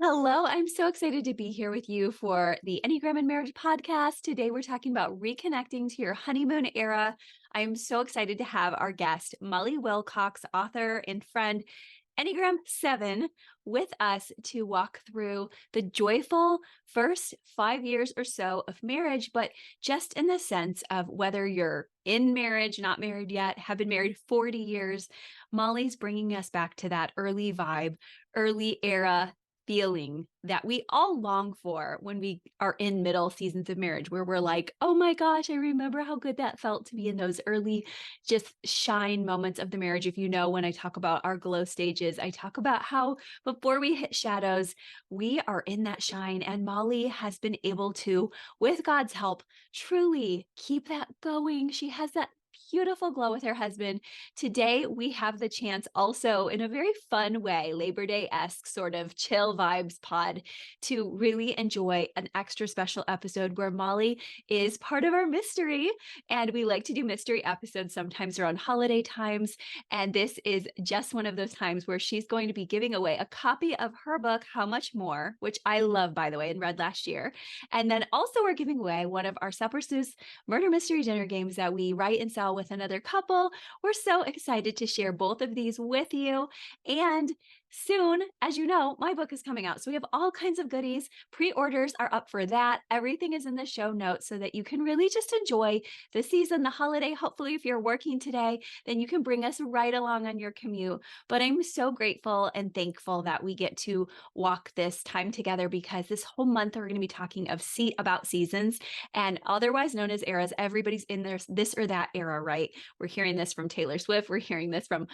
Hello, I'm so excited to be here with you for the Enneagram and Marriage podcast. Today, we're talking about reconnecting to your honeymoon era. I'm so excited to have our guest, Molly Wilcox, author and friend, Enneagram 7, with us to walk through the joyful first 5 years or so of marriage, but just in the sense of whether you're in marriage, not married yet, have been married 40 years. Molly's bringing us back to that early vibe, early era feeling that we all long for when we are in middle seasons of marriage, where we're like, oh my gosh, I remember how good that felt to be in those early, just shine moments of the marriage. If you know, when I talk about our glow stages, I talk about how before we hit shadows, we are in that shine. And Molly has been able to, with God's help, truly keep that going. She has that beautiful glow with her husband. Today, we have the chance also, in a very fun way, Labor Day-esque sort of chill vibes pod, to really enjoy an extra special episode where Molly is part of our mystery. And we like to do mystery episodes sometimes around holiday times. And this is just one of those times where she's going to be giving away a copy of her book, How Much More, which I love, by the way, and read last year. And then also we're giving away one of our Supper Stews murder mystery dinner games that we write and sell with another couple. We're so excited to share both of these with you. And soon, as you know, my book is coming out. So we have all kinds of goodies. Pre-orders are up for that. Everything is in the show notes so that you can really just enjoy the season, the holiday. Hopefully, if you're working today, then you can bring us right along on your commute. But I'm so grateful and thankful that we get to walk this time together, because this whole month we're going to be talking about seasons, and otherwise known as eras. Everybody's in this or that era, right? We're hearing this from Taylor Swift. We're hearing this from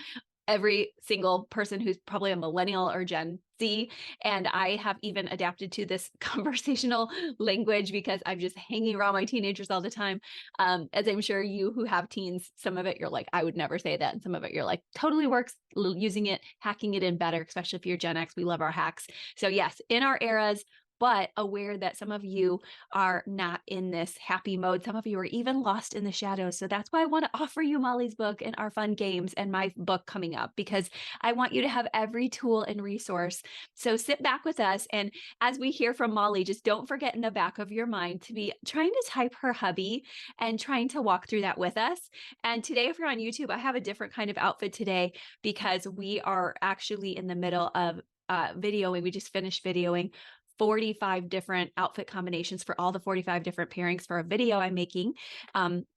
every single person who's probably a millennial or Gen Z. And I have even adapted to this conversational language because I'm just hanging around my teenagers all the time. As I'm sure you who have teens, some of it you're like, I would never say that. And some of it you're like, totally works, using it, hacking it in better, especially if you're Gen X. We love our hacks. So yes, in our eras, but aware that some of you are not in this happy mode. Some of you are even lost in the shadows. So that's why I want to offer you Molly's book and our fun games and my book coming up, because I want you to have every tool and resource. So sit back with us. And as we hear from Molly, just don't forget in the back of your mind to be trying to type her hubby and trying to walk through that with us. And today, if you're on YouTube, I have a different kind of outfit today because we are actually in the middle of videoing. We just finished videoing 45 different outfit combinations for all the 45 different pairings for a video I'm making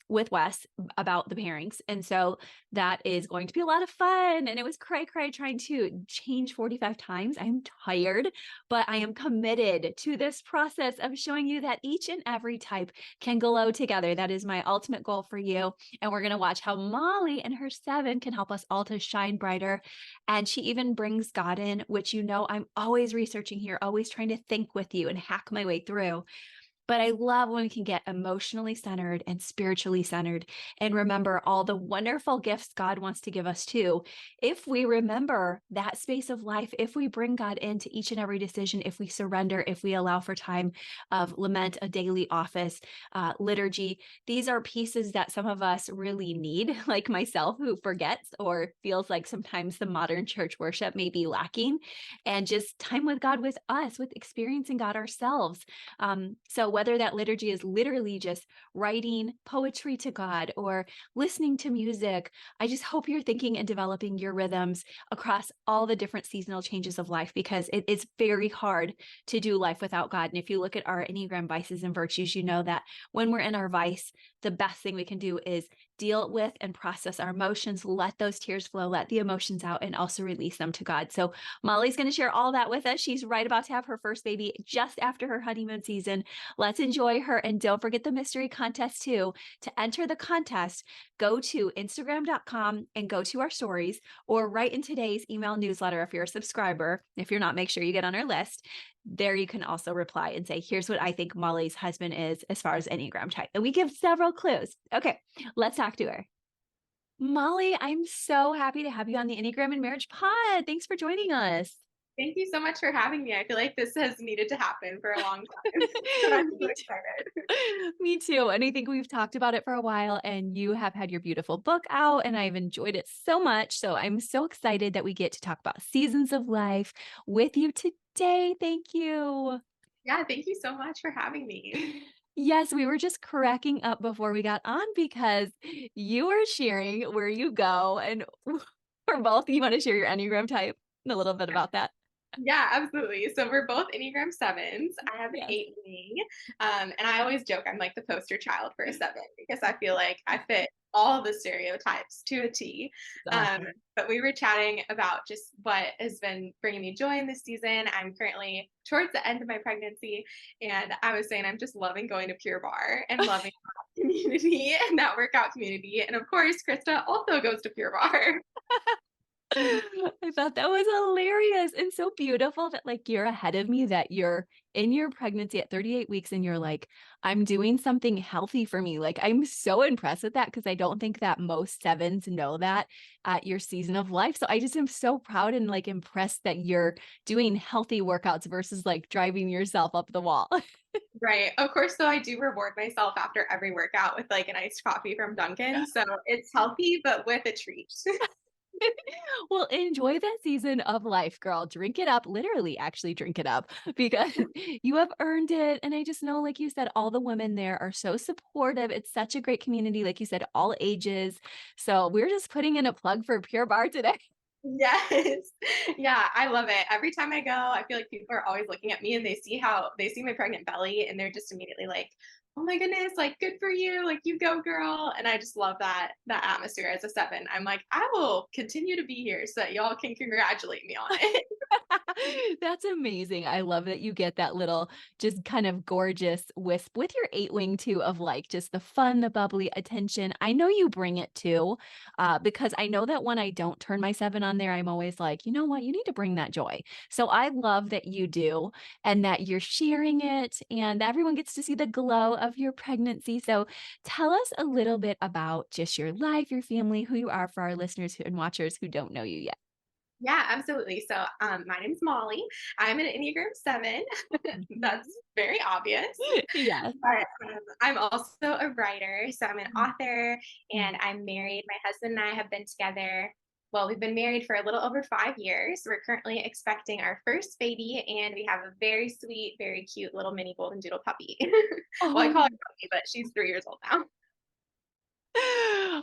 with Wes about the pairings. And so that is going to be a lot of fun. And it was cray trying to change 45 times. I'm tired, but I am committed to this process of showing you that each and every type can glow together. That is my ultimate goal for you. And we're going to watch how Molly and her 7 can help us all to shine brighter. And she even brings God in, which, you know, I'm always researching here, always trying to think with you and hack my way through. But I love when we can get emotionally centered and spiritually centered and remember all the wonderful gifts God wants to give us too. If we remember that space of life, if we bring God into each and every decision, if we surrender, if we allow for time of lament, a daily office, liturgy, these are pieces that some of us really need, like myself, who forgets or feels like sometimes the modern church worship may be lacking, and just time with God, with us, with experiencing God ourselves. So whether that liturgy is literally just writing poetry to God or listening to music, I just hope you're thinking and developing your rhythms across all the different seasonal changes of life, because it is very hard to do life without God. And if you look at our Enneagram vices and virtues, you know that when we're in our vice, the best thing we can do is deal with and process our emotions, let those tears flow, let the emotions out, and also release them to God. So Molly's going to share all that with us. She's right about to have her first baby just after her honeymoon season. Let's enjoy her. And don't forget the mystery contest too. To enter the contest, go to Instagram.com and go to our stories, or write in today's email newsletter if you're a subscriber. If you're not, make sure you get on our list. There you can also reply and say, here's what I think Molly's husband is as far as Enneagram type. And we give several clues. Okay, let's talk to her. Molly, I'm so happy to have you on the Enneagram and Marriage Pod. Thanks for joining us. Thank you so much for having me. I feel like this has needed to happen for a long time. So I'm so Me excited. too. Me too. And I think we've talked about it for a while, and you have had your beautiful book out, and I've enjoyed it so much. So I'm so excited that we get to talk about seasons of life with you today. day. Thank you. Yeah, thank you so much for having me. Yes, we were just cracking up before we got on because you were sharing where you go, and for both, you want to share your Enneagram type and a little bit about that? Yeah, absolutely. So we're both Enneagram sevens. I have an Yes. eight wing. And I always joke I'm like the poster child for a seven because I feel like I fit all the stereotypes to a T. It's Um, awesome. but we were chatting about just what has been bringing me joy in this season. I'm currently towards the end of my pregnancy, and I was saying I'm just loving going to Pure Bar and loving that community and that workout community. And of course, Krista also goes to Pure Bar. I thought that was hilarious and so beautiful that like you're ahead of me, that you're in your pregnancy at 38 weeks and you're like, I'm doing something healthy for me. Like I'm so impressed with that because I don't think that most sevens know that at your season of life. So I just am so proud and like impressed that you're doing healthy workouts versus like driving yourself up the wall. Right. Of course, though, I do reward myself after every workout with like an iced coffee from Dunkin'. So it's healthy, but with a treat. Well, enjoy that season of life, girl. Drink it up, literally, actually, drink it up because you have earned it. And I just know, like you said, all the women there are so supportive. It's such a great community, like you said, all ages. So we're just putting in a plug for Pure Bar today. Yes. Yeah, I love it. Every time I go, I feel like people are always looking at me and they see my pregnant belly and they're just immediately like, "Oh my goodness, like good for you. Like you go, girl." And I just love that atmosphere as a seven. I'm like, "I will continue to be here so that y'all can congratulate me on it." That's amazing. I love that you get that little just kind of gorgeous wisp with your eight wing too of like just the fun, the bubbly attention. I know you bring it too, because I know that when I don't turn my seven on there, I'm always like, you know what, you need to bring that joy. So I love that you do and that you're sharing it and everyone gets to see the glow of your pregnancy. So tell us a little bit about just your life, your family, who you are for our listeners and watchers who don't know you yet. Yeah, absolutely. So, my name's Molly. I'm an Enneagram 7. Mhm. That's very obvious. Yes. But, I'm also a writer, so I'm an author, Mm. and I'm married. My husband and I have been together well, we've been married for a little over 5 years. We're currently expecting our first baby, and we have a very sweet, very cute little mini golden doodle puppy. Well, I call her Oh. puppy, but she's 3 years old now.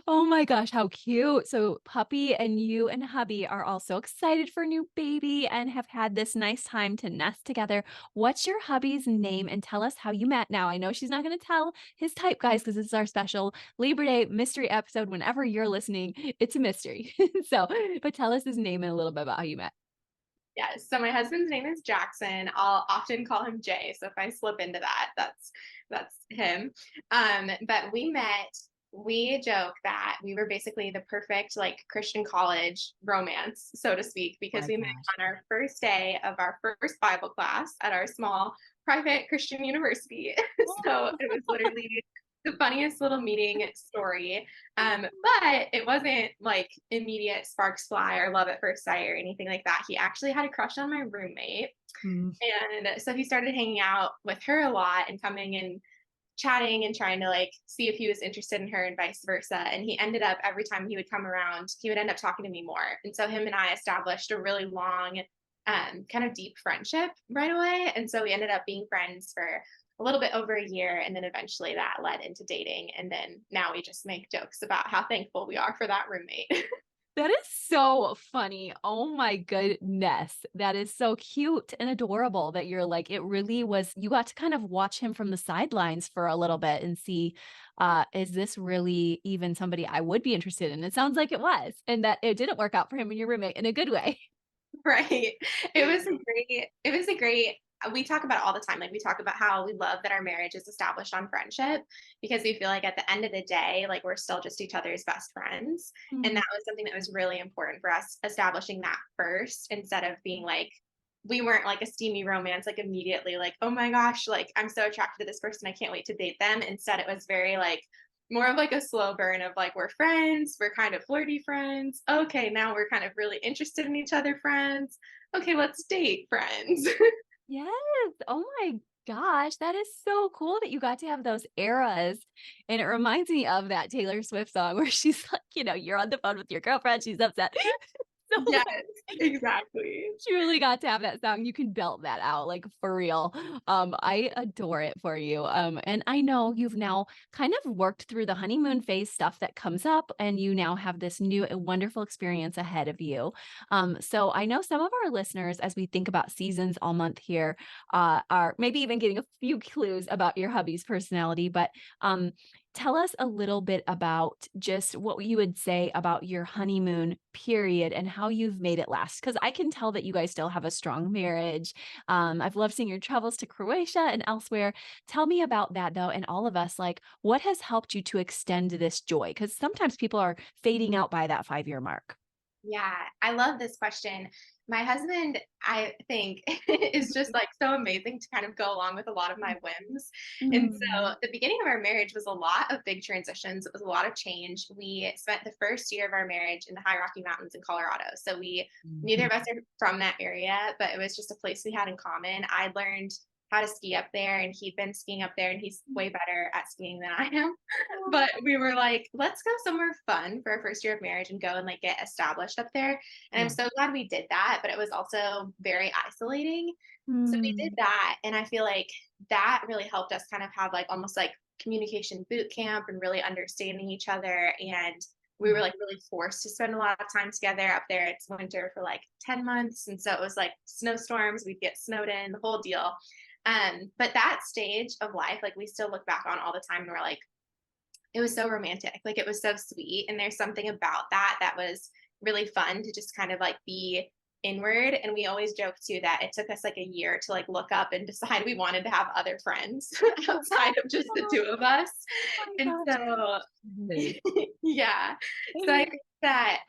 Oh my gosh, how cute. So puppy and you and hubby are all so excited for a new baby and have had this nice time to nest together. What's your hubby's name and tell us how you met? Now, I know she's not going to tell his type, guys, because this is our special Labor Day mystery episode. Whenever you're listening, it's a mystery. So, but tell us his name and a little bit about how you met. Yes. So my husband's name is Jackson. I'll often call him Jay. So if I slip into that, that's him. But we joke that we were basically the perfect like Christian college romance, so to speak, because My we met gosh. on our first day of our first Bible class at our small private Christian university. So it was literally the funniest little meeting story. But it wasn't like immediate sparks fly or love at first sight or anything like that. He actually had a crush on my roommate. Mm. And so he started hanging out with her a lot and coming and chatting and trying to like see if he was interested in her and vice versa. And he ended up every time he would come around, he would end up talking to me more. And so him and I established a really long, kind of deep friendship right away. And so we ended up being friends for a little bit over a year. And then eventually that led into dating. And then now we just make jokes about how thankful we are for that roommate. That is so funny. Oh my goodness. That is so cute and adorable that you're like, it really was, you got to kind of watch him from the sidelines for a little bit and see, is this really even somebody I would be interested in? It sounds like it was, and that it didn't work out for him and your roommate in a good way. Right. It was a great we talk about it all the time. Like we talk about how we love that our marriage is established on friendship because we feel like at the end of the day, like we're still just each other's best friends. And Mm. that was something that was really important for us establishing that first instead of being like we weren't like a steamy romance like immediately like oh my gosh like I'm so attracted to this person I can't wait to date them. Instead it was very like more of like a slow burn of like we're friends, we're kind of flirty friends. Okay, now we're kind of really interested in each other friends. Okay, let's date friends. Yes. Oh my gosh. That is so cool that you got to have those eras. And it reminds me of that Taylor Swift song where she's like, you're on the phone with your girlfriend, she's upset. So Yes, exactly. truly got to have that song. You can belt that out, like, for real. I adore it for you. And I know you've now kind of worked through the honeymoon phase stuff that comes up, and you now have this new and wonderful experience ahead of you. So I know some of our listeners, as we think about seasons all month here, are maybe even getting a few clues about your hubby's personality, but tell us a little bit about just what you would say about your honeymoon period and how you've made it last. Because I can tell that you guys still have a strong marriage. I've loved seeing your travels to Croatia and elsewhere. Tell me about that, though, and all of us, like, what has helped you to extend this joy? Because sometimes people are fading out by that 5-year mark. Yeah, I love this question. My husband, I think, is just like so amazing to kind of go along with a lot of my whims. And so Mm. the beginning of our marriage was a lot of big transitions. It was a lot of change. We spent the first year of our marriage in the High Rocky Mountains in Colorado. So we neither Mhm. of us are from that area, but it was just a place we had in common. I learned how to ski up there and he'd been skiing up there and he's way better at skiing than I am. But we were like, let's go somewhere fun for our first year of marriage and go and like get established up there. And I'm Yeah. so glad we did that, but it was also very isolating. So we did Mm. that. And I feel like that really helped us kind of have like almost like communication boot camp and really understanding each other. And we were Yeah. like really forced to spend a lot of time together up there. It's winter for like 10 months. And so it was like snowstorms, we'd get snowed in, the whole deal. But that stage of life, like we still look back on all the time and we're like, it was so romantic. Like it was so sweet. And there's something about that that was really fun to just kind of like be inward. And we always joke too that it took us like a year to like look up and decide we wanted to have other friends outside of just the two of us. Oh And my gosh. so Yes. yeah. So I think that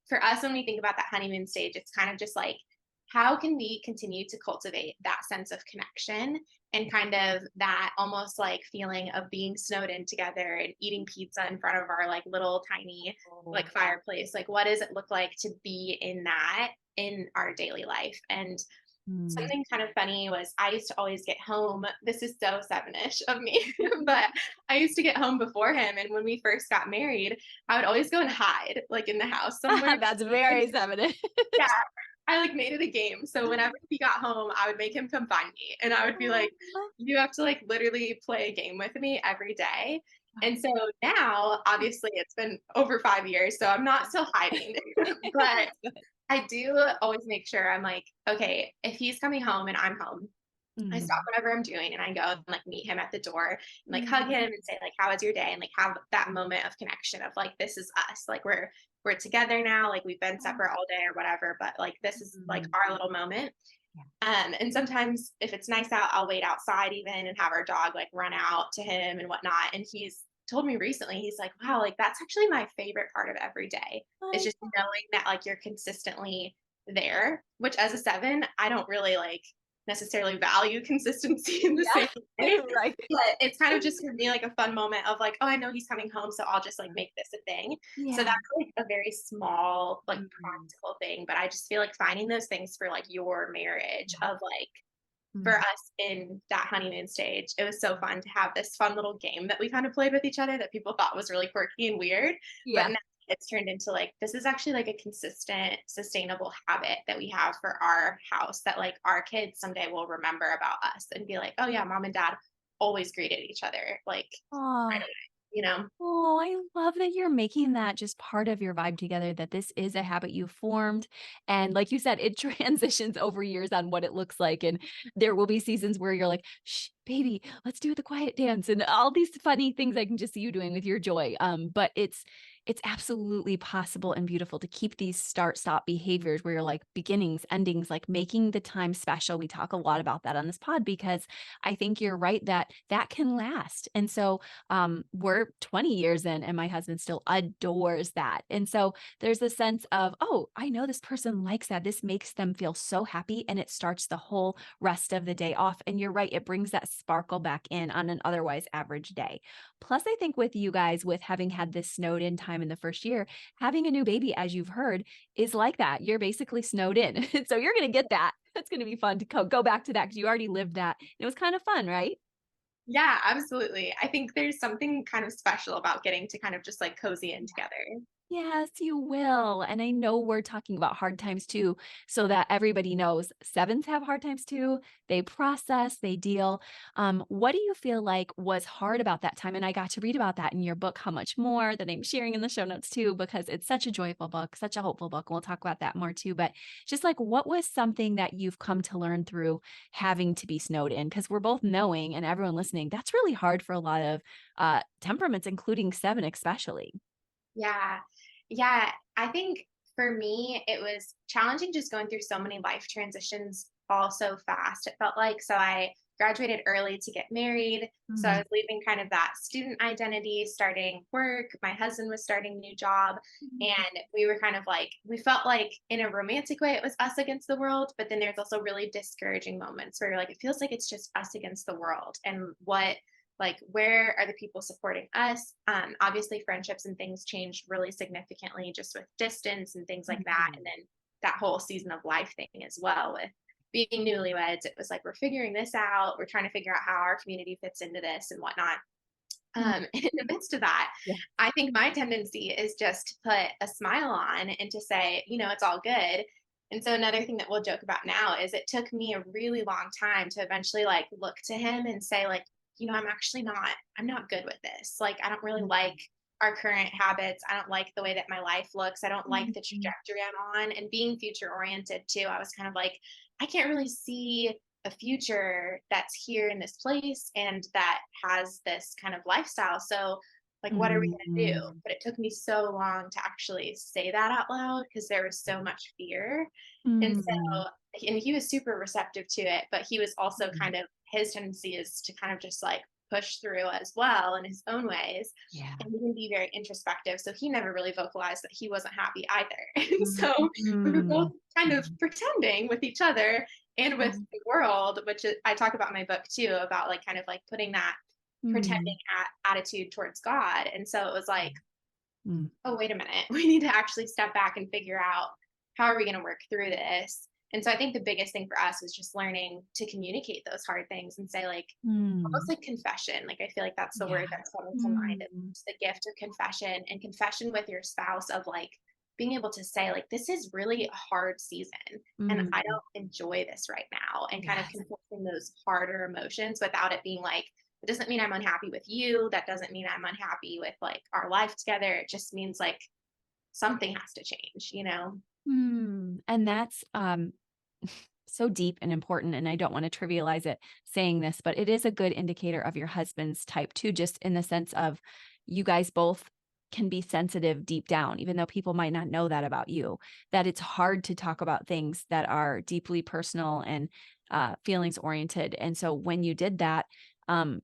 for us when we think about that honeymoon stage, it's kind of just like how can we continue to cultivate that sense of connection and kind of that almost like feeling of being snowed in together and eating pizza in front of our like little tiny like Oh. fireplace. Like what does it look like to be in that in our daily life? And Mm. something kind of funny was I used to always get home. This is so sevenish of me, but I used to get home before him. And when we first got married, I would always go and hide like in the house somewhere. That's And very feminine. yeah, I like made it a game. So whenever he got home, I would make him come find me. And I would be like, you have to like literally play a game with me every day. And so now, obviously, it's been over 5 years, so I'm not still hiding, but I do always make sure I'm like, okay, if he's coming home and I'm home, I stop Mhm. whatever I'm doing and I go and like meet him at the door and like hug Mhm. him and say like, how was your day? And like have that moment of connection of like, this is us. Like we're together now. Like we've been Oh. separate all day or whatever, but like this is like Mhm. our little moment. And sometimes if it's nice out, I'll wait outside even and have our dog like run out to him and whatnot. And he's told me recently, he's like, wow, like that's actually my favorite part of every day. Is I just knowing that like you're consistently there, which as a 7, I don't really like necessarily value consistency in the yeah, same way. right. But it's kind of just for me like a fun moment of like, oh, I know he's coming home, so I'll just like make this a thing. So Yeah. that's like a very small, like Mhm. practical thing. But I just feel like finding those things for like your marriage Yeah. of like for Mhm. us in that honeymoon stage, it was so fun to have this fun little game that we kind of played with each other that people thought was really quirky and weird. But Yeah. now it's turned into like, this is actually like a consistent, sustainable habit that we have for our house that like our kids someday will remember about us and be like, oh yeah, mom and dad always greeted each other like right Aw. away, you know? Oh, I love that you're making that just part of your vibe together, that this is a habit you formed. And like you said, it transitions over years on what it looks like. And there will be seasons where you're like, shh, baby, let's do the quiet dance and all these funny things I can just see you doing with your joy. But it's absolutely possible and beautiful to keep these start stop behaviors where you're like beginnings, endings, like making the time special. We talk a lot about that on this pod because I think you're right that that can last. And so we're 20 years in and my husband still adores that. And so there's a sense of, oh, I know this person likes that. This makes them feel so happy. And it starts the whole rest of the day off. And you're right, it brings that sparkle back in on an otherwise average day. Plus, I think with you guys, with having had this snowed in time in the first year, having a new baby, as you've heard, is like that. You're basically snowed in. So you're going to get that. It's going to be fun to go back to that because you already lived that. It was kind of fun, right? Yeah, absolutely. I think there's something kind of special about getting to kind of just like cozy in together. Yes, you will. And I know we're talking about hard times too, so that everybody knows sevens have hard times too. They process, they deal. What do you feel like was hard about that time? And I got to read about that in your book, How Much More, that I'm sharing in the show notes too, because it's such a joyful book, such a hopeful book. We'll talk about that more too. But just like, what was something that you've come to learn through having to be snowed in? Because we're both knowing, and everyone listening, that's really hard for a lot of temperaments, including seven, especially. Yeah. Yeah. I think for me, it was challenging just going through so many life transitions all so fast. It felt like so I graduated early to get married. So I Mm, was leaving kind of that student identity, starting work. My husband was starting a new job. mm, And we were kind of like, we felt like in a romantic way, it was us against the world. But then there's also really discouraging moments where you're like, it feels like it's just us against the world. And what like where are the people supporting us, obviously friendships and things changed really significantly just with distance and things like that, and mm, then that whole season of life thing as well with being newlyweds. It was like we're figuring this out, we're trying to figure out how our community fits into this and whatnot. mm. In the midst of that, Yeah. I think my tendency is just to put a smile on and to say, it's all good. And so another thing that we'll joke about now is it took me a really long time to eventually like look to him and say like, I'm not good with this. Like I don't really like Mhm, our current habits. I don't like the way that my life looks. I don't like the mhm, trajectory I'm on. And being future oriented too, I was kind of like, I can't really see a future that's here in this place and that has this kind of lifestyle. So, like, what are we going to do? mhm, But it took me so long to actually say that out loud because there was so much fear. And mm, so, and he was super receptive to it, but he was also mm. kind of, his tendency is to kind of just like push through as well in his own ways. Yeah. And he can be very introspective. So he never really vocalized that he wasn't happy either. And so we were both Mhm, kind of mhm, pretending with each other and with mhm, the world, which is, I talk about in my book too, about like kind of like putting that pretending mm, attitude towards God. And so it was like, mm, oh, wait a minute, we need to actually step back and figure out how are we going to work through this. And so I think the biggest thing for us was just learning to communicate those hard things and say like almost mm. like confession. Like I feel like that's the Yeah. word that's coming to mind. Mm, It's the gift of confession and confession with your spouse of like being able to say like this is really a hard season and I mm. don't enjoy this right now, and kind of Yes. confessing those harder emotions without it being like it doesn't mean I'm unhappy with you, that doesn't mean I'm unhappy with like our life together, it just means like something has to change. And that's, so deep and important, and I don't wanna trivialize it saying this, but it is a good indicator of your husband's type too, just in the sense of you guys both can be sensitive deep down, even though people might not know that about you, that it's hard to talk about things that are deeply personal and, feelings oriented, and so when you did that,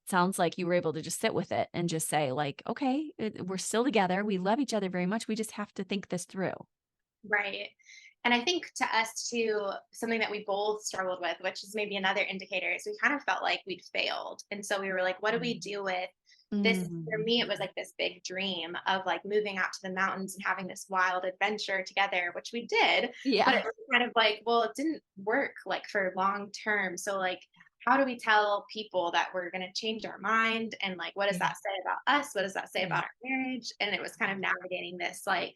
sounds like you were able to just sit with it and just say like, "Okay, we're still together, we love each other very much, we just have to think this through." Right. And I think to us too, something that we both struggled with, which is maybe another indicator, is we kind of felt like we'd failed. And so we were like, what do we Mm. do with this? For Mhm. me, it was like this big dream of like moving out to the mountains and having this wild adventure together, which we did. But it Yeah. was kind of like, well, it didn't work like for long term. So, like, how do we tell people that we're going to change our mind? And like, what does Yeah. that say about us? What does that say Yeah. about our marriage? And it was kind of navigating this, like,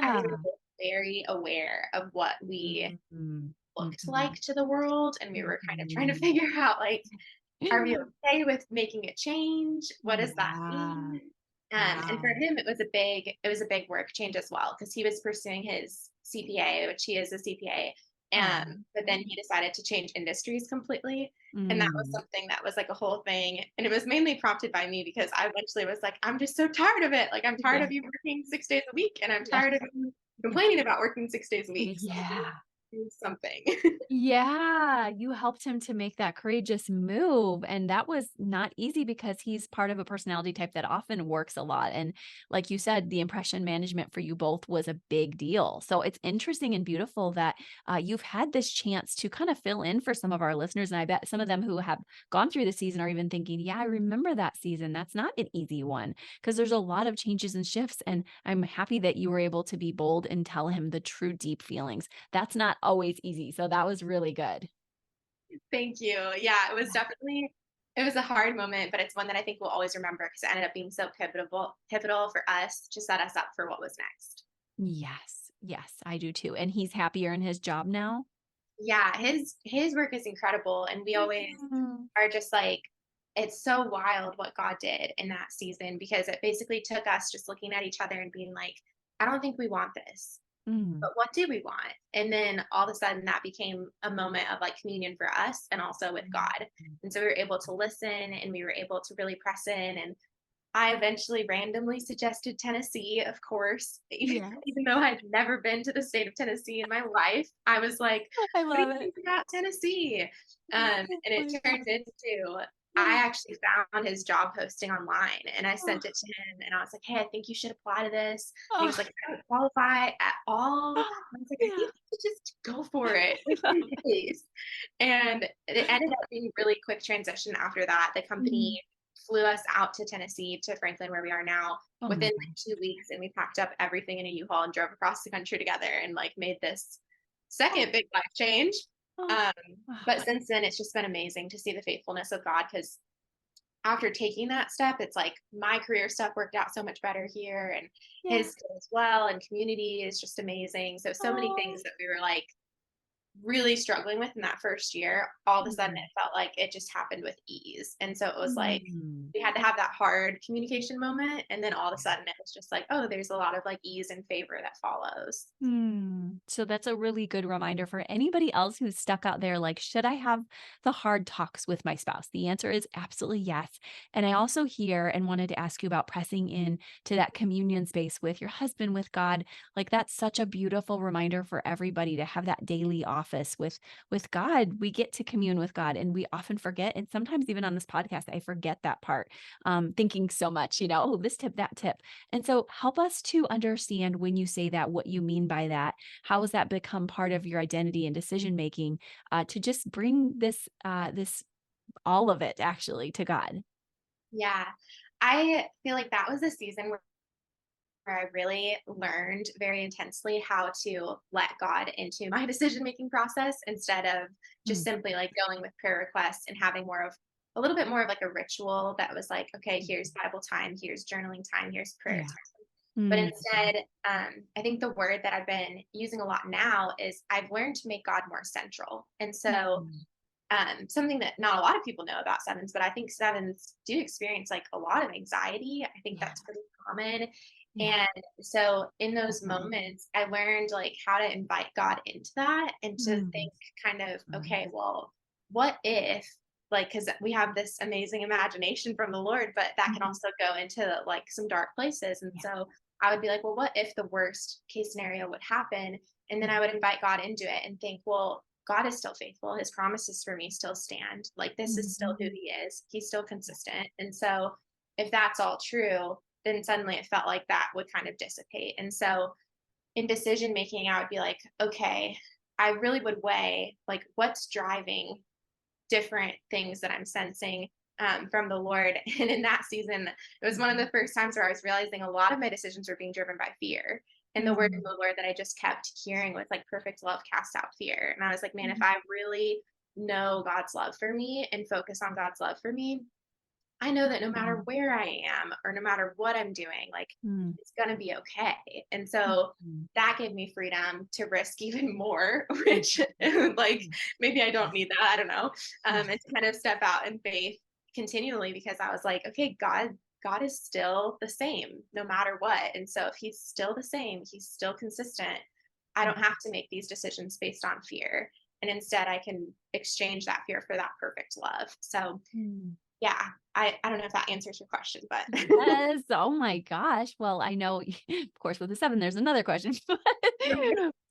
I think Yeah. we were very aware of what we Mhm. looked like Mhm. to the world, and we were kind of trying to Mhm. figure out, like, are we okay with making a change? What does that Yeah. mean? And for Wow. him, it was a big work change as well because he was pursuing his CPA, which he is a CPA. Oh. But then he decided to change industries completely. And that was Mm. something that was like a whole thing. And it was mainly prompted by me because I eventually was like, I'm just so tired of it. Like, I'm tired Yeah. of you working 6 days a week, and I'm Yeah. tired of you complaining about working 6 days a week. So Yeah. do something. Yeah, you helped him to make that courageous move, and that was not easy because he's part of a personality type that often works a lot, and like you said, the impression management for you both was a big deal. So it's interesting and beautiful that, you've had this chance to kind of fill in for some of our listeners, and I bet some of them who have gone through the season are even thinking, "Yeah, I remember that season. That's not an easy one because there's a lot of changes and shifts," and I'm happy that you were able to be bold and tell him the true deep feelings. That's not always easy, so that was really good. Thank you. Yeah, it was Yeah. definitely It was a hard moment, but it's one that I think we'll always remember because it ended up being so pivotal for us to set us up for what was next. Yes. Yes, I do too. And he's happier in his job now? Yeah, his work is incredible, and we always Mhm. are just like, it's so wild what God did in that season because it basically took us just looking at each other and being like, I don't think we want this. Mm. But what do we want? And then all of a sudden that became a moment of like communion for us and also with God. Mhm. And so we were able to listen and we were able to really press in. And I eventually randomly suggested Tennessee, of course, Yes. even though I'd never been to the state of Tennessee in my life. I was like, I "What do love you it. think about Tennessee?" Oh And it my god. turned into I actually found his job posting online and I sent it to him and I was like, "Hey, I think you should apply to this." And he was Oh, like, "I don't qualify at all." oh, I was like, "I yeah. think you should just go for it with your days." And it ended up being a really quick transition after that. The company Mhm. flew us out to Tennessee, to Franklin, where we are now, Oh my within like gosh. 2 weeks, and we packed up everything in a U-Haul and drove across the country together and like made this second big life change. Oh, Um, oh, but since then, it's just been amazing to see the faithfulness of God because after taking that step, it's like my career stuff worked out so much better here, and yeah. his as well, and community is just amazing. So many Oh. things that we were like really struggling with in that first year, all of a sudden Mhm. it felt like it just happened with ease. And so it was like Mm. we had to have that hard communication moment. And then all of a sudden it was just like, oh, there's a lot of like ease and favor that follows. Hmm. So that's a really good reminder for anybody else who's stuck out there like, should I have the hard talks with my spouse? The answer is absolutely yes. And I also hear and wanted to ask you about pressing in to that communion space with your husband, with God. Like that's such a beautiful reminder for everybody to have that daily office with God. We get to commune with God and we often forget. And sometimes even on this podcast, I forget that part, thinking so much, oh, this tip, that tip. And so help us to understand when you say that, what you mean by that. How has that become part of your identity and decision making to just bring this all of it actually to God? Yeah. I feel like that was a season where I really learned very intensely how to let God into my decision making process instead of just Mm, simply like going with prayer requests and having more of a little bit more of like a ritual that was like, okay, here's Bible time, here's journaling time, here's prayer yeah. time. But Mm, instead, I think the word that I've been using a lot now is I've learned to make God more central. And so mm, something that not a lot of people know about sevens, but I think sevens do experience like a lot of anxiety. I think yeah. that's pretty common. Yeah. And so in those Definitely. moments, I learned like how to invite God into that and to Mm, think kind of, mm, okay, well, what if like because we have this amazing imagination from the Lord, but that can mhm, also go into like some dark places. And yeah. so I would be like, well, what if the worst case scenario would happen? And then Mm, I would invite God into it and think, well, God is still faithful. His promises for me still stand. Like this is still who mhm, he is. He's still consistent. And so if that's all true, then suddenly it felt like that would kind of dissipate. And so in decision making, I would be like, okay, I really would weigh like what's driving different things that I'm sensing from the Lord. And in that season, it was one of the first times where I was realizing a lot of my decisions were being driven by fear. And the word of mm, the Lord that I just kept hearing was like perfect love cast out fear. And I was like, man, if mm, I really know God's love for me and focus on God's love for me, I know that no matter mm, where I am or no matter what I'm doing, like mm, it's going to be okay. And mm, so mm, that gave me freedom to risk even more, mm, which like mm. maybe I don't Yes. need that. I don't know. Yes. And to kind of step out in faith continually because I was like, okay, God is still the same no matter what. And so if he's still the same, he's still consistent. I Mm, don't have to make these decisions based on fear. And instead I can exchange that fear for that perfect love. So mm. yeah, I don't know if that answers your question, but Yes. Oh my gosh. Well, I know, of course, with the 7, there's another question,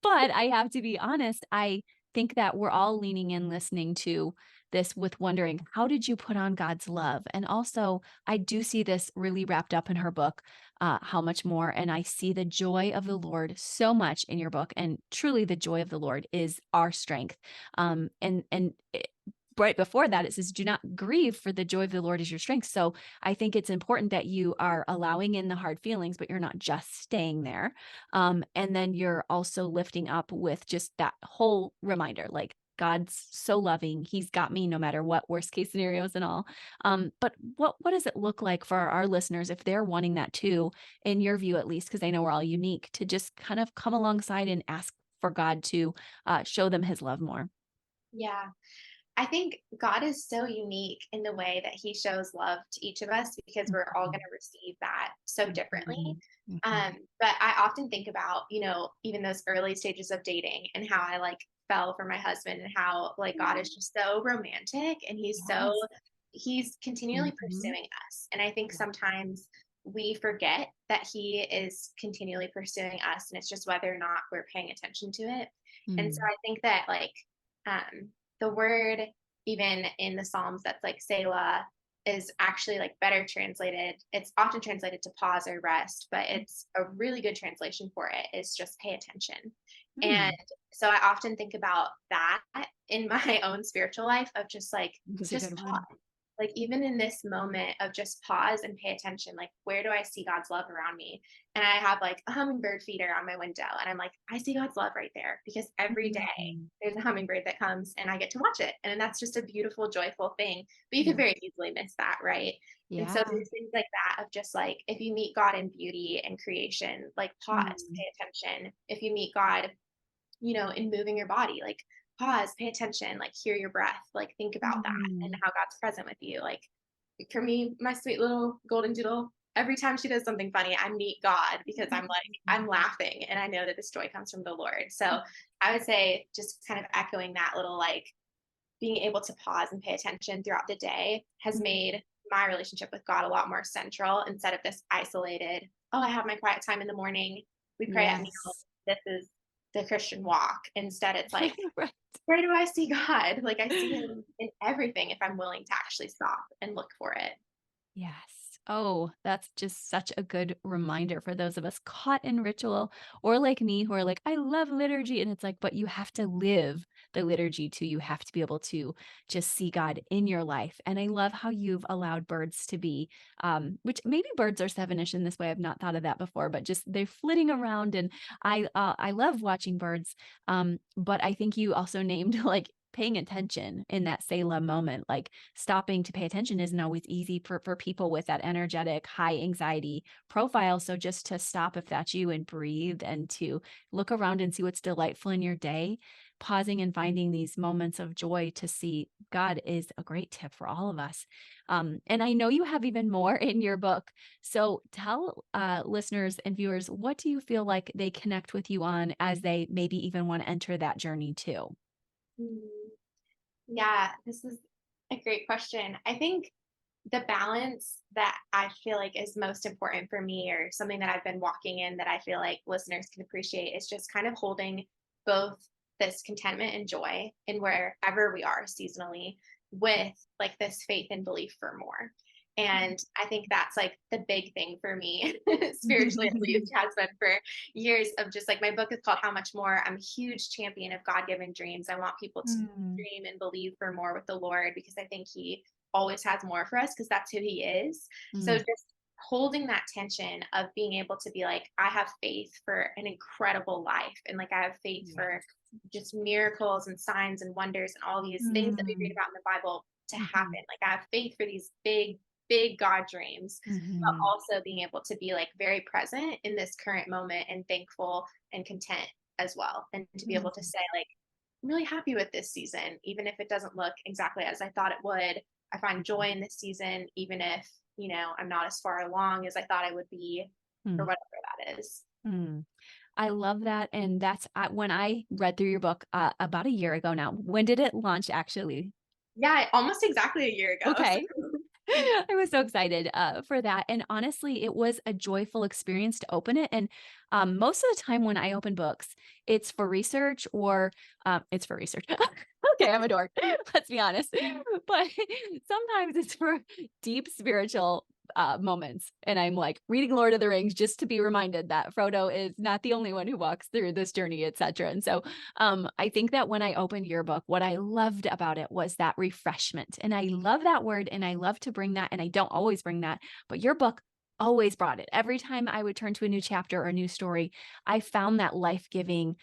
but I have to be honest, I think that we're all leaning in listening to this with wondering, how did you put on God's love? And also, I do see this really wrapped up in her book, How Much More, and I see the joy of the Lord so much in your book, and truly the joy of the Lord is our strength. And right before that, it says, "Do not grieve, for the joy of the Lord is your strength." So I think it's important that you are allowing in the hard feelings, but you're not just staying there. And then you're also lifting up with just that whole reminder, like God's so loving. He's got me no matter what, worst case scenarios and all. But what does it look like for our listeners if they're wanting that too, in your view at least, because I know we're all unique, to just kind of come alongside and ask for God to show them his love more? Yeah. I think God is so unique in the way that he shows love to each of us because we're all going Mhm, to receive that so differently. mhm, mhm, But I often think about, even those early stages of dating and how I like fell for my husband and how like God is just so romantic and yes. he's continually Mhm, pursuing us. And I think yeah. sometimes we forget that he is continually pursuing us and it's just whether or not we're paying attention to it. And so Mm, I think that like the word even in the Psalms that's like Selah is actually like better translated. It's often translated to pause or rest, but it's a really good translation for it is just pay attention. And mm, so I often think about that in my own spiritual life of that's a just good one. like even in this moment of just pause and pay attention, like where do I see God's love around me? And I have like a hummingbird feeder on my window, and I'm like, I see God's love right there because every day Mm, there's a hummingbird that comes and I get to watch it. And that's just a beautiful, joyful thing. But you could yeah. very easily miss that, right? And so Yeah. there's things like that of just like if you meet God in beauty and creation, like pause, Mm, pay attention. If you meet God, in moving your body, like pause, pay attention, like hear your breath, like think about that and mhm. how God's present with you. Like for me, my sweet little golden doodle, every time she does something funny, I meet God because I'm laughing and I know that this joy comes from the Lord. So I would say just kind of echoing that little like being able to pause and pay attention throughout the day has Mhm. made my relationship with God a lot more central instead of this isolated, oh, I have my quiet time in the morning. We pray at meals. Yes. This is the Christian walk. Instead, it's like, Right. where do I see God? Like I see him in everything if I'm willing to actually stop and look for it. Yes. Oh, that's just such a good reminder for those of us caught in ritual or like me who are like, I love liturgy. And it's like, but you have to live the liturgy too. You have to be able to just see God in your life. And I love how you've allowed birds to be, which maybe birds are sevenish in this way. I've not thought of that before, but just they're flitting around. And I love watching birds. But I think you also named like paying attention in that Selah moment, like stopping to pay attention isn't always easy for people with that energetic, high anxiety profile. So just to stop if that's you and breathe and to look around and see what's delightful in your day, pausing and finding these moments of joy to see God is a great tip for all of us. And I know you have even more in your book. So tell listeners and viewers, what do you feel like they connect with you on as they maybe even want to enter that journey too? Mm, yeah, this is a great question. I think the balance that I feel like is most important for me, or something that I've been walking in that I feel like listeners can appreciate, is just kind of holding both this contentment and joy in wherever we are seasonally with like this faith and belief for more. And I think that's like the big thing for me, spiritually at least, has been for years of just like my book is called How Much More. I'm a huge champion of God given dreams. I want people to Mm, dream and believe for more with the Lord because I think He always has more for us because that's who he is. So mm, just holding that tension of being able to be like, I have faith for an incredible life. And like, I have faith yeah. for just miracles and signs and wonders and all these things that we read Mm, about in the Bible to mhm, happen. Like, I have faith for these big, big God dreams, but mhm, also being able to be like very present in this current moment and thankful and content as well. And to be able to mhm, say, like, I'm really happy with this season, even if it doesn't look exactly as I thought it would. I find joy in this season, even if, I'm not as far along as I thought I would be, or mm, whatever that is. mm. I love that, and that's when I read through your book, about a year ago now. When did it launch actually? Yeah, almost exactly a year ago. So, Okay. I was so excited, for that, and honestly, it was a joyful experience to open it, and, most of the time when I open books, it's for research or, it's for research. Okay, I'm a dork, let's be honest, but sometimes it's for deep spiritual, moments, and I'm, like, reading Lord of the Rings just to be reminded that Frodo is not the only one who walks through this journey, etcetera, and so, I think that when I opened your book, what I loved about it was that refreshment. And I love that word and I love to bring that. And I don't always bring that, but your book always brought it. Every time I would turn to a new chapter or a new story, I found that life-giving,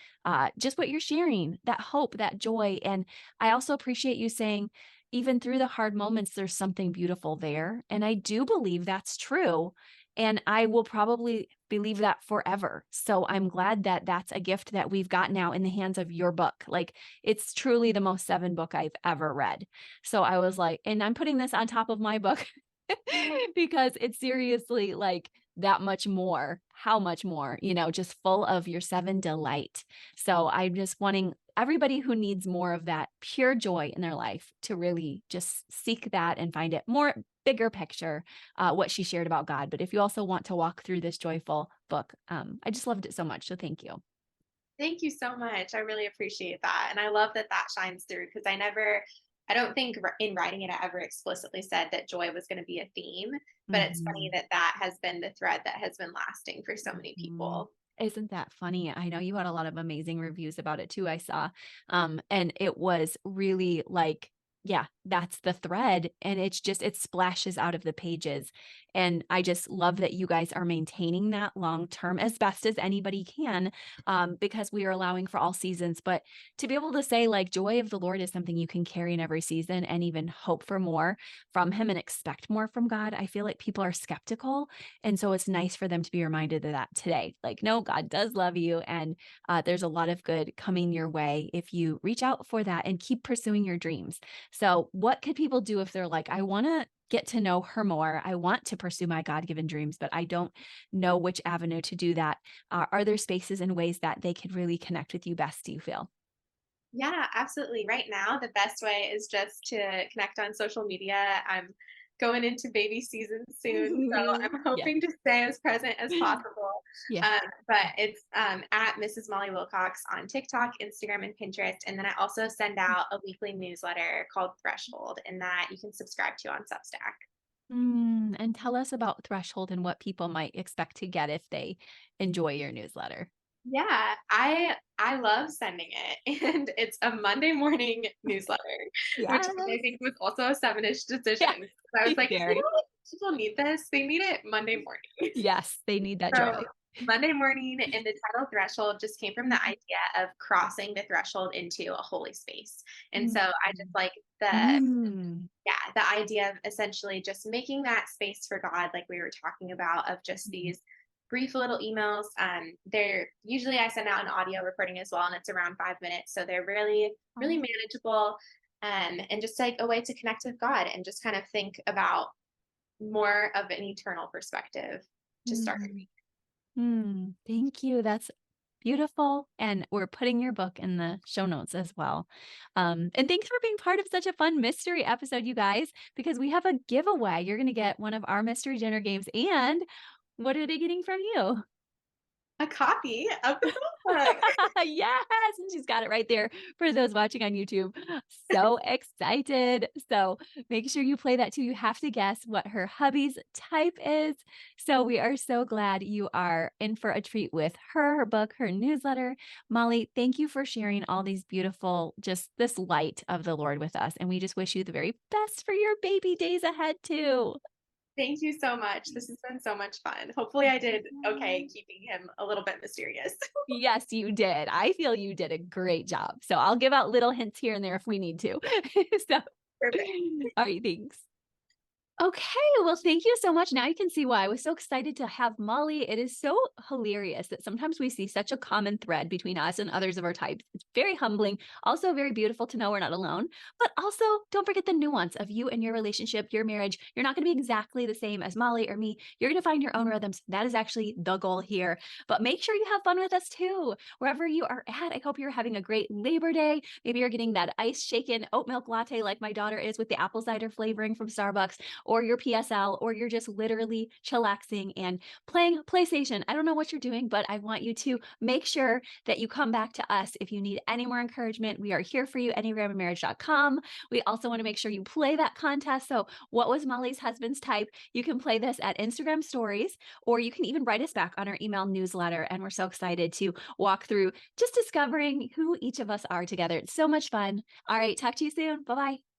just what you're sharing, that hope, that joy. And I also appreciate you saying, even through the hard moments, there's something beautiful there. And I do believe that's true. And I will probably believe that forever. So I'm glad that that's a gift that we've got now in the hands of your book. Like, it's truly the most seven book I've ever read. So I was like, and I'm putting this on top of my book because it's seriously like that much more. How much more, just full of your seven delight. So I'm just wanting everybody who needs more of that pure joy in their life to really just seek that and find it more bigger picture, what she shared about God. But if you also want to walk through this joyful book, I just loved it so much. So thank you. Thank you so much. I really appreciate that. And I love that that shines through because I don't think in writing it, I ever explicitly said that joy was going to be a theme. But it's funny Mhm. that that has been the thread that has been lasting for so many Mhm. people. Isn't that funny? I know you had a lot of amazing reviews about it too, I saw. And it was really like, yeah, that's the thread. And it splashes out of the pages. And I just love that you guys are maintaining that long term as best as anybody can, because we are allowing for all seasons. But to be able to say, like, joy of the Lord is something you can carry in every season and even hope for more from Him and expect more from God, I feel like people are skeptical, and so it's nice for them to be reminded of that today. Like, no, God does love you. And there's a lot of good coming your way if you reach out for that and keep pursuing your dreams. So, what could people do if they're like, I want to get to know her more? I want to pursue my God given dreams, but I don't know which avenue to do that. Are there spaces and ways that they could really connect with you best, do you feel? Yeah, absolutely. Right now, the best way is just to connect on social media. I'm going into baby season soon, so I'm Yeah. hoping to stay as present as possible. Yeah. But it's at Mrs. Molly Wilcox on TikTok, Instagram, and Pinterest. And then I also send out a weekly newsletter called Threshold, and that you can subscribe to on Substack. And tell us about Threshold and what people might expect to get if they enjoy your newsletter. Yeah, I love sending it, and it's a Monday morning newsletter, which I Yes. think was also a seven-ish Yeah. decision. So I was like, you know Very. what? People need this. They need it Monday morning. Yes, they need that So joy. Monday morning and the title threshold just came from the Mhm. idea of crossing the threshold into a holy space. And so I just Mhm. like the Mm. yeah, the idea of essentially just making that space for God, like we were talking about, of just Mhm. these brief little emails. They're usually I send out an audio recording as well, and it's around 5 minutes. So they're really, really Oh. manageable. And just like a way to connect with God and just kind of think about more of an eternal perspective to start. Mm. Thank you. That's beautiful. And we're putting your book in the show notes as well. And thanks for being part of such a fun mystery episode, you guys, because we have a giveaway. You're going to get one of our mystery dinner games. And what are they getting from you? A copy of the book. Yes, and she's got it right there for those watching on YouTube. So excited. So make sure you play that too. You have to guess what her hubby's type is. So we are so glad you are in for a treat with her book, her newsletter. Molly, thank you for sharing all these beautiful, just this light of the Lord with us. And we just wish you the very best for your baby days ahead too. Thank you so much. This has been so much fun. Hopefully, I did okay keeping him a little bit mysterious. Yes, you did. I feel you did a great job. So I'll give out little hints here and there if we need to. So, Perfect. all right, thanks. Okay, well, thank you so much. Now you can see why I was so excited to have Molly. It is so hilarious that sometimes we see such a common thread between us and others of our types. It's very humbling, also very beautiful to know we're not alone. But also, don't forget the nuance of you and your relationship, your marriage. You're not going to be exactly the same as Molly or me. You're going to find your own rhythms. That is actually the goal here. But make sure you have fun with us too, wherever you are at. I hope you're having a great Labor Day. Maybe you're getting that ice shaken oat milk latte like my daughter is with the apple cider flavoring from Starbucks, or your PSL, or you're just literally chillaxing and playing PlayStation. I don't know what you're doing, but I want you to make sure that you come back to us if you need any more encouragement. We are here for you, enneagramandmarriage.com. We also want to make sure you play that contest. So, what was Molly's husband's type? You can play this at Instagram stories, or you can even write us back on our email newsletter. And we're so excited to walk through just discovering who each of us are together. It's so much fun. All right, talk to you soon. Bye bye.